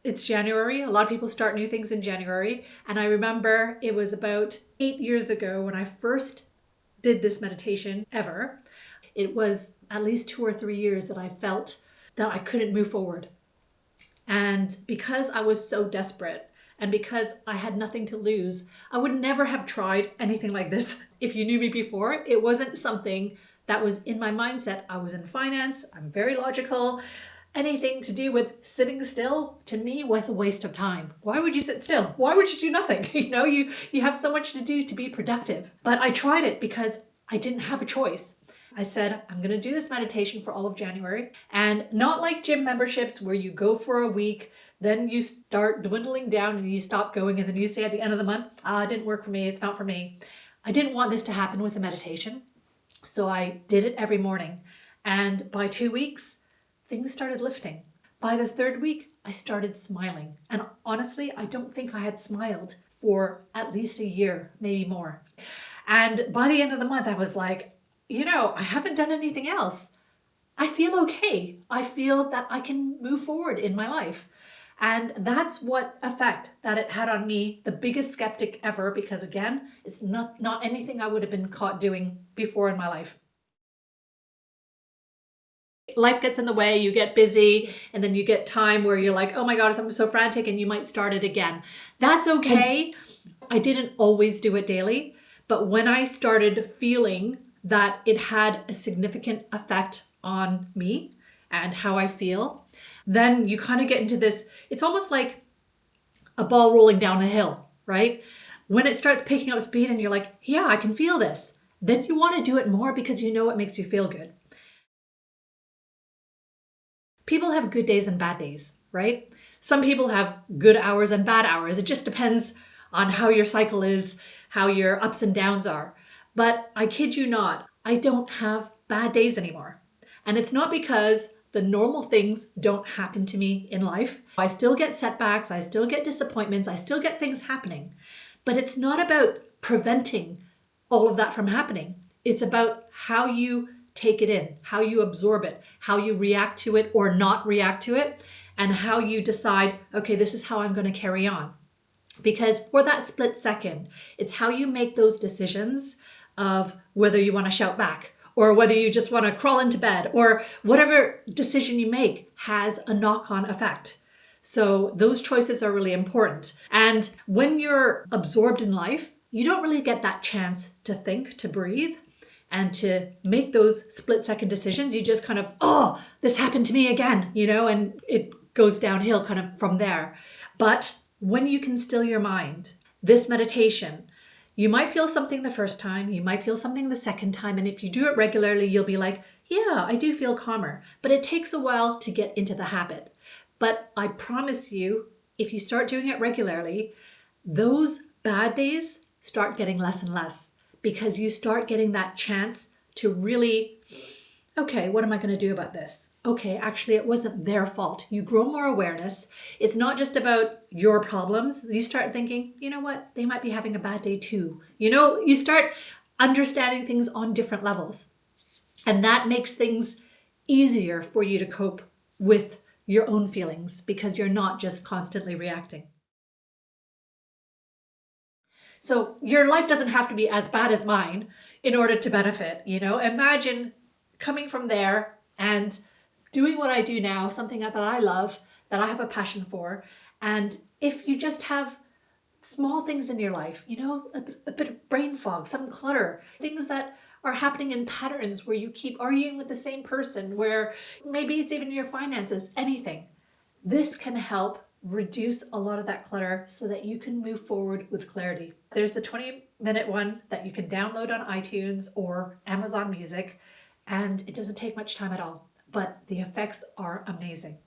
It's January. A lot of people start new things in January. And I remember it was about 8 years ago when I first did this meditation ever. It was at least 2 or 3 years that I felt that I couldn't move forward. And because I was so desperate and because I had nothing to lose, I would never have tried anything like this. If you knew me before, it wasn't something that was in my mindset. I was in finance. I'm very logical. Anything to do with sitting still to me was a waste of time. Why would you sit still? Why would you do nothing? You have so much to do to be productive. But I tried it because I didn't have a choice. I said, I'm going to do this meditation for all of January, and not like gym memberships where you go for a week, then you start dwindling down and you stop going, and then you say at the end of the month, it didn't work for me. It's not for me. I didn't want this to happen with the meditation. So I did it every morning. And by 2 weeks, things started lifting. By the 3rd week, I started smiling. And honestly, I don't think I had smiled for at least a year, maybe more. And by the end of the month, I was like, I haven't done anything else. I feel okay. I feel that I can move forward in my life. And that's what effect that it had on me, the biggest skeptic ever, because again, it's not anything I would have been caught doing before in my life. Life gets in the way, you get busy, and then you get time where you're like, oh my God, I'm so frantic, and you might start it again. That's okay. I didn't always do it daily, but when I started feeling that it had a significant effect on me and how I feel, then you kind of get into this, it's almost like a ball rolling down a hill, right? When it starts picking up speed and you're like, yeah, I can feel this. Then you want to do it more because you know it makes you feel good. People have good days and bad days, right? Some people have good hours and bad hours. It just depends on how your cycle is, how your ups and downs are. But I kid you not, I don't have bad days anymore. And it's not because the normal things don't happen to me in life. I still get setbacks, I still get disappointments, I still get things happening. But it's not about preventing all of that from happening. It's about how you take it in, how you absorb it, how you react to it or not react to it, and how you decide, okay, this is how I'm going to carry on. Because for that split second, it's how you make those decisions of whether you want to shout back or whether you just want to crawl into bed, or whatever decision you make has a knock-on effect. So those choices are really important. And when you're absorbed in life, you don't really get that chance to think, to breathe, and to make those split-second decisions. You just kind of, oh, this happened to me again, and it goes downhill kind of from there. But when you can still your mind, this meditation, you might feel something the first time, you might feel something the second time, and if you do it regularly, you'll be like, yeah, I do feel calmer. But it takes a while to get into the habit. But I promise you, if you start doing it regularly, those bad days start getting less and less, because you start getting that chance to really, okay, what am I going to do about this? Okay, actually, it wasn't their fault. You grow more awareness. It's not just about your problems. You start thinking, you know what? They might be having a bad day too. You start understanding things on different levels. And that makes things easier for you to cope with your own feelings because you're not just constantly reacting. So your life doesn't have to be as bad as mine in order to benefit. Imagine coming from there and doing what I do now, something that I love, that I have a passion for. And if you just have small things in your life, a bit of brain fog, some clutter, things that are happening in patterns where you keep arguing with the same person, where maybe it's even your finances, anything. This can help reduce a lot of that clutter so that you can move forward with clarity. There's the 20-minute one that you can download on iTunes or Amazon Music, and it doesn't take much time at all, but the effects are amazing.